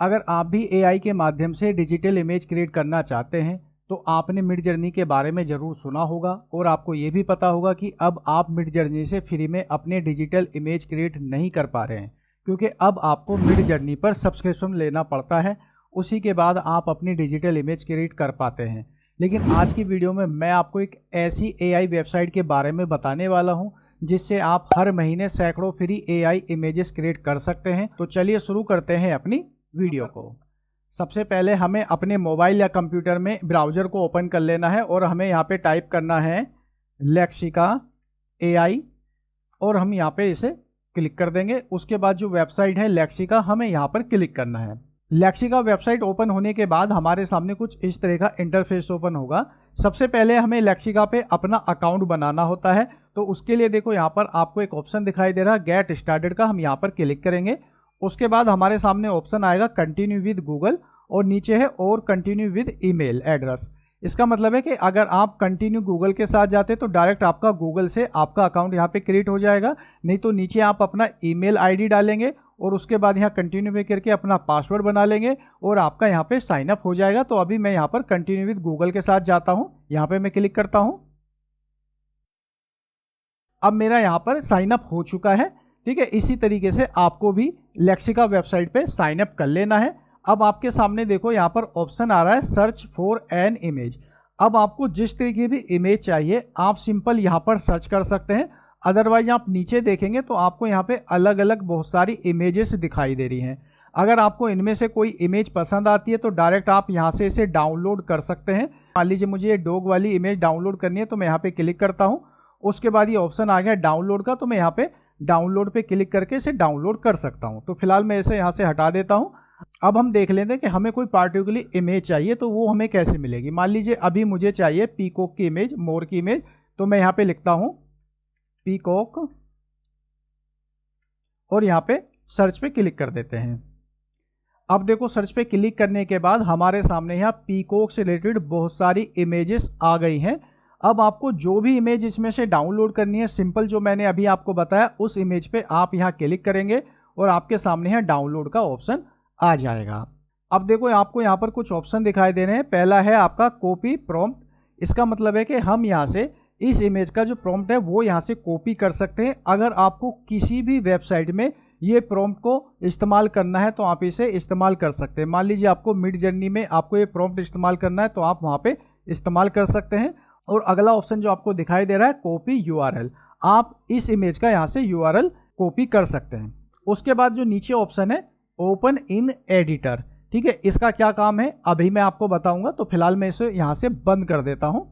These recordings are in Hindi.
अगर आप भी एआई के माध्यम से डिजिटल इमेज क्रिएट करना चाहते हैं तो आपने मिडजर्नी के बारे में ज़रूर सुना होगा और आपको ये भी पता होगा कि अब आप मिडजर्नी से फ्री में अपने डिजिटल इमेज क्रिएट नहीं कर पा रहे हैं, क्योंकि अब आपको मिडजर्नी पर सब्सक्रिप्शन लेना पड़ता है। उसी के बाद आप अपनी डिजिटल इमेज क्रिएट कर पाते हैं। लेकिन आज की वीडियो में मैं आपको एक ऐसी एआई वेबसाइट के बारे में बताने वाला हूं जिससे आप हर महीने सैकड़ों फ्री एआई इमेजेस क्रिएट कर सकते हैं। तो चलिए शुरू करते हैं अपनी वीडियो को। सबसे पहले हमें अपने मोबाइल या कंप्यूटर में ब्राउज़र को ओपन कर लेना है और हमें यहाँ पे टाइप करना है लेक्सिका एआई और हम यहाँ पे इसे क्लिक कर देंगे। उसके बाद जो वेबसाइट है लेक्सिका, हमें यहाँ पर क्लिक करना है। लेक्सिका वेबसाइट ओपन होने के बाद हमारे सामने कुछ इस तरह का इंटरफेस ओपन होगा। सबसे पहले हमें लेक्सिका पे अपना अकाउंट बनाना होता है। तो उसके लिए देखो यहाँ पर आपको एक ऑप्शन दिखाई दे रहा है गेट स्टार्टेड का, हम यहाँ पर क्लिक करेंगे। उसके बाद हमारे सामने ऑप्शन आएगा कंटिन्यू विद गूगल और नीचे है और कंटिन्यू विद ईमेल एड्रेस। इसका मतलब है कि अगर आप कंटिन्यू गूगल के साथ जाते तो डायरेक्ट आपका गूगल से आपका अकाउंट यहाँ पे क्रिएट हो जाएगा, नहीं तो नीचे आप अपना ईमेल आईडी डालेंगे और उसके बाद यहाँ कंटिन्यू पे करके अपना पासवर्ड बना लेंगे और आपका यहाँ पे साइन अप हो जाएगा। तो अभी मैं यहाँ पर कंटिन्यू विद गूगल के साथ जाता हूँ, यहाँ पे मैं क्लिक करता हूँ। अब मेरा यहाँ पर साइन अप हो चुका है। ठीक है, इसी तरीके से आपको भी लेक्सिका वेबसाइट पे साइन अप कर लेना है। अब आपके सामने देखो यहाँ पर ऑप्शन आ रहा है सर्च फॉर एन इमेज। अब आपको जिस तरीके की भी इमेज चाहिए आप सिंपल यहाँ पर सर्च कर सकते हैं। अदरवाइज आप नीचे देखेंगे तो आपको यहाँ पे अलग अलग बहुत सारी इमेजेस दिखाई दे रही हैं। अगर आपको इनमें से कोई इमेज पसंद आती है तो डायरेक्ट आप यहाँ से इसे डाउनलोड कर सकते हैं। मान लीजिए मुझे ये डॉग वाली इमेज डाउनलोड करनी है तो मैं यहाँ पे क्लिक करता हूँ। उसके बाद ये ऑप्शन आ गया डाउनलोड का, तो मैं यहाँ पे डाउनलोड पे क्लिक करके इसे डाउनलोड कर सकता हूँ। तो फिलहाल मैं इसे यहाँ से हटा देता हूँ। अब हम देख लेते हैं कि हमें कोई पार्टिकुलर इमेज चाहिए तो वो हमें कैसे मिलेगी। मान लीजिए अभी मुझे चाहिए पीकॉक की इमेज, मोर की इमेज, तो मैं यहाँ पे लिखता हूँ पीकॉक और यहाँ पे सर्च पे क्लिक कर देते हैं। अब देखो सर्च पे क्लिक करने के बाद हमारे सामने यहाँ पीकॉक से रिलेटेड बहुत सारी इमेजेस आ गई हैं। अब आपको जो भी इमेज इसमें से डाउनलोड करनी है, सिंपल जो मैंने अभी आपको बताया उस इमेज पे आप यहाँ क्लिक करेंगे और आपके सामने यहाँ डाउनलोड का ऑप्शन आ जाएगा। अब देखो आपको यहाँ पर कुछ ऑप्शन दिखाई दे रहे हैं। पहला है आपका कॉपी प्रॉम्प्ट। इसका मतलब है कि हम यहाँ से इस इमेज का जो प्रॉम्प्ट है वो यहाँ से कॉपी कर सकते हैं। अगर आपको किसी भी वेबसाइट में ये प्रॉम्प्ट को इस्तेमाल करना है तो आप इसे इस्तेमाल कर सकते हैं। मान लीजिए आपको मिडजर्नी में आपको ये प्रॉम्प्ट इस्तेमाल करना है तो आप वहाँ पे इस्तेमाल कर सकते हैं। और अगला ऑप्शन जो आपको दिखाई दे रहा है कॉपी यूआरएल, आप इस इमेज का यहाँ से यूआरएल कॉपी कर सकते हैं। उसके बाद जो नीचे ऑप्शन है ओपन इन एडिटर, ठीक है, इसका क्या काम है अभी मैं आपको बताऊंगा। तो फिलहाल मैं इसे यहाँ से बंद कर देता हूँ।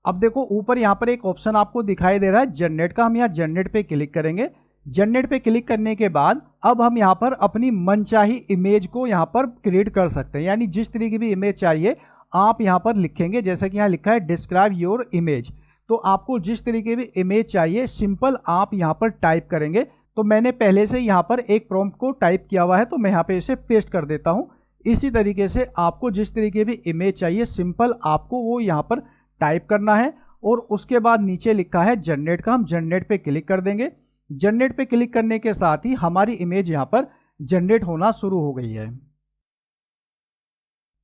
अब देखो ऊपर यहाँ पर एक ऑप्शन आपको दिखाई दे रहा है जनरेट का, हम यहाँ जनरेट पे क्लिक करेंगे। जनरेट पे क्लिक करने के बाद अब हम यहाँ पर अपनी मनचाही इमेज को यहाँ पर क्रिएट कर सकते हैं। यानी जिस तरीके की भी इमेज चाहिए आप यहाँ पर लिखेंगे, जैसे कि यहाँ लिखा है डिस्क्राइब योर इमेज। तो आपको जिस तरीके की इमेज चाहिए सिंपल आप यहाँ पर टाइप करेंगे। तो मैंने पहले से यहाँ पर एक प्रॉम्प्ट को टाइप किया हुआ है तो मैं यहाँ पे इसे पेस्ट कर देता हूँ। इसी तरीके से आपको जिस तरीके की इमेज चाहिए सिंपल आपको वो यहाँ पर टाइप करना है और उसके बाद नीचे लिखा है जनरेट का, हम जनरेट पे क्लिक कर देंगे। जनरेट पे क्लिक करने के साथ ही हमारी इमेज यहाँ पर जनरेट होना शुरू हो गई है।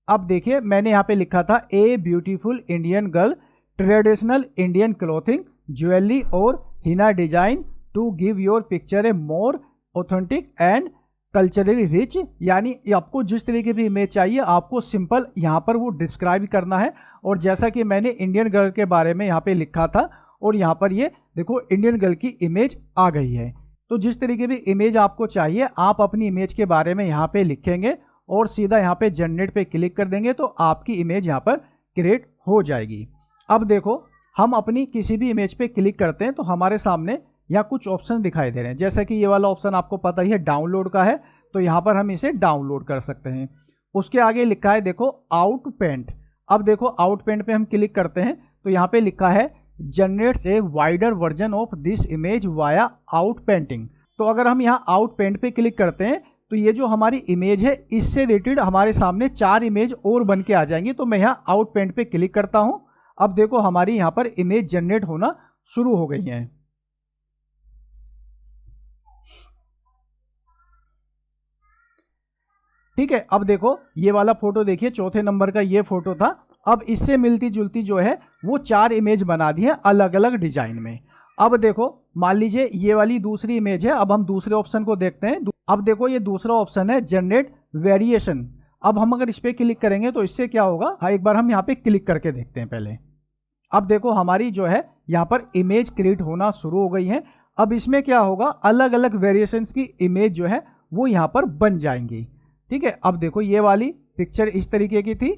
अब देखिए मैंने यहाँ पे लिखा था a beautiful Indian girl traditional Indian clothing jewellery और henna design to give your picture a more authentic and culturally rich. यानी आपको जिस तरीके की इमेज चाहिए आपको सिंपल यहाँ पर वो डिस्क्राइब करना है। और जैसा कि मैंने इंडियन गर्ल के बारे में यहाँ पे लिखा था और यहाँ पर ये देखो इंडियन गर्ल की इमेज आ गई है। तो जिस तरीके की इमेज आपको चाहिए आप अपनी इमेज के बारे में यहाँ पे लिखेंगे और सीधा यहाँ पे जनरेट पे क्लिक कर देंगे तो आपकी इमेज यहाँ पर क्रिएट हो जाएगी। अब देखो हम अपनी किसी भी इमेज पे क्लिक करते हैं तो हमारे सामने यहाँ कुछ ऑप्शन दिखाई दे रहे हैं। जैसे कि ये वाला ऑप्शन आपको पता ही है डाउनलोड का है, तो यहाँ पर हम इसे डाउनलोड कर सकते हैं। उसके आगे लिखा है देखो आउट पेंट। अब देखो आउट पेंट पे हम क्लिक करते हैं तो यहाँ पे लिखा है generates a wider version of this image via out painting. तो अगर हम यहाँ आउट पेंट पे क्लिक करते हैं तो ये जो हमारी इमेज है इससे रिलेटेड हमारे सामने 4 इमेज और बन के आ जाएंगी। तो मैं यहाँ आउट पेंट पे क्लिक करता हूँ। अब देखो हमारी यहाँ पर इमेज जनरेट होना शुरू हो गई है। ठीक है, अब देखो ये वाला फोटो देखिए, चौथे नंबर का ये फोटो था। अब इससे मिलती जुलती जो है वो 4 इमेज बना दी है अलग अलग डिजाइन में। अब देखो मान लीजिए ये वाली दूसरी इमेज है। अब हम दूसरे ऑप्शन को देखते हैं। अब देखो ये दूसरा ऑप्शन है जनरेट वेरिएशन। अब हम अगर इस पर क्लिक करेंगे तो इससे क्या होगा, हाँ एक बार हम यहाँ पे क्लिक करके देखते हैं पहले। अब देखो हमारी जो है यहाँ पर इमेज क्रिएट होना शुरू हो गई है। अब इसमें क्या होगा, अलग अलग वेरिएशंस की इमेज जो है वो यहाँ पर बन जाएंगी। ठीक है, अब देखो ये वाली पिक्चर इस तरीके की थी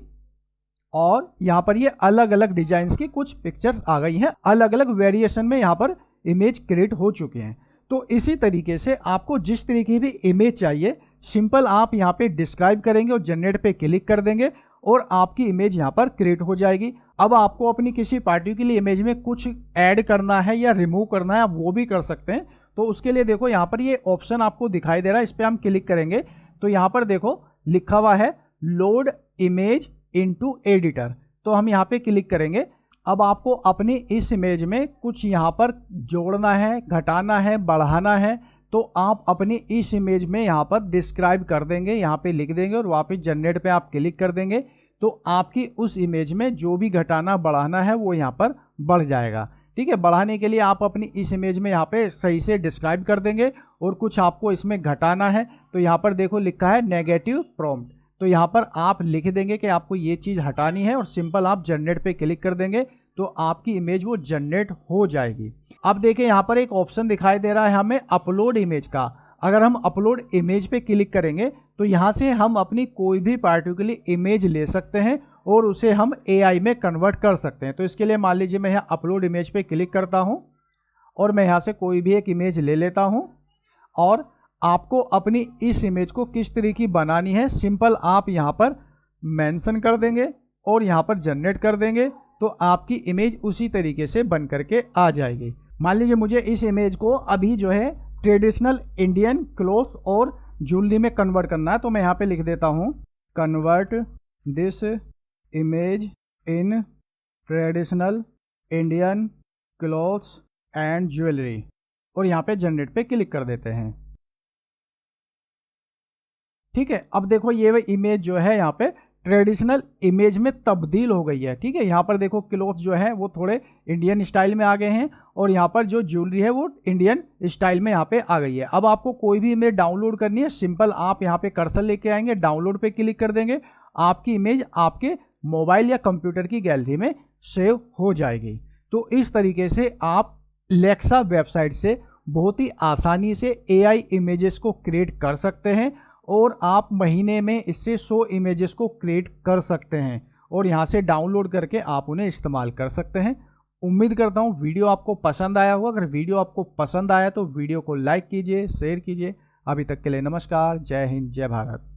और यहाँ पर ये अलग अलग डिजाइन की कुछ पिक्चर्स आ गई हैं, अलग अलग वेरिएशन में यहाँ पर इमेज क्रिएट हो चुके हैं। तो इसी तरीके से आपको जिस तरीके की भी इमेज चाहिए, सिंपल आप यहाँ पे डिस्क्राइब करेंगे और जनरेट पे क्लिक कर देंगे और आपकी इमेज यहाँ पर क्रिएट हो जाएगी। अब आपको अपनी किसी पार्टिकुलर इमेज में कुछ ऐड करना है या रिमूव करना है, आप वो भी कर सकते हैं। तो उसके लिए देखो यहाँ पर ये ऑप्शन आपको दिखाई दे रहा है, इस पर हम क्लिक करेंगे तो यहाँ पर देखो लिखा हुआ है लोड इमेज इनटू एडिटर। तो हम यहाँ पे क्लिक करेंगे। अब आपको अपनी इस इमेज में कुछ यहाँ पर जोड़ना है, घटाना है, बढ़ाना है, तो आप अपनी इस इमेज में यहाँ पर डिस्क्राइब कर देंगे, यहाँ पे लिख देंगे और वापस जनरेट पे आप क्लिक कर देंगे तो आपकी उस इमेज में जो भी घटाना बढ़ाना है वो यहाँ पर बढ़ जाएगा। ठीक है, बढ़ाने के लिए आप अपनी इस इमेज में यहाँ पे सही से डिस्क्राइब कर देंगे और कुछ आपको इसमें घटाना है तो यहाँ पर देखो लिखा है नेगेटिव प्रॉम्प्ट, तो यहाँ पर आप लिख देंगे कि आपको ये चीज़ हटानी है और सिंपल आप जनरेट पे क्लिक कर देंगे तो आपकी इमेज वो जनरेट हो जाएगी। अब देखिए यहाँ पर एक ऑप्शन दिखाई दे रहा है हमें अपलोड इमेज का। अगर हम अपलोड इमेज पे क्लिक करेंगे तो यहाँ से हम अपनी कोई भी पार्टिकुलर इमेज ले सकते हैं और उसे हम AI में कन्वर्ट कर सकते हैं। तो इसके लिए मान लीजिए मैं यहाँ अपलोड इमेज पे क्लिक करता हूँ और मैं यहाँ से कोई भी एक इमेज ले लेता हूँ और आपको अपनी इस इमेज को किस तरीके की बनानी है सिंपल आप यहाँ पर मेंशन कर देंगे और यहाँ पर जनरेट कर देंगे तो आपकी इमेज उसी तरीके से बन करके आ जाएगी। मान लीजिए मुझे इस इमेज को अभी जो है ट्रेडिशनल इंडियन क्लॉथ और ज्वेलरी में कन्वर्ट करना है, तो मैं यहाँ पे लिख देता हूँ convert this image in traditional Indian clothes and jewellery और यहाँ पे जनरेट पे क्लिक कर देते हैं। ठीक है, अब देखो ये इमेज जो है यहाँ पे ट्रेडिशनल इमेज में तब्दील हो गई है। ठीक है, यहाँ पर देखो क्लॉथ जो है वो थोड़े इंडियन स्टाइल में आ गए हैं और यहाँ पर जो ज्वेलरी है वो इंडियन स्टाइल में यहाँ पे आ गई है। अब आपको कोई भी इमेज डाउनलोड करनी है, सिंपल आप यहाँ पे कर्सर लेके आएंगे, डाउनलोड पे क्लिक कर देंगे, आपकी इमेज आपके मोबाइल या कंप्यूटर की गैलरी में सेव हो जाएगी। तो इस तरीके से आप लेक्सा वेबसाइट से बहुत ही आसानी से AI इमेजेस को क्रिएट कर सकते हैं और आप महीने में इससे 100 इमेजेस को क्रिएट कर सकते हैं और यहाँ से डाउनलोड करके आप उन्हें इस्तेमाल कर सकते हैं। उम्मीद करता हूँ वीडियो आपको पसंद आया होगा। अगर वीडियो आपको पसंद आया तो वीडियो को लाइक कीजिए, शेयर कीजिए। अभी तक के लिए नमस्कार, जय हिंद, जय भारत।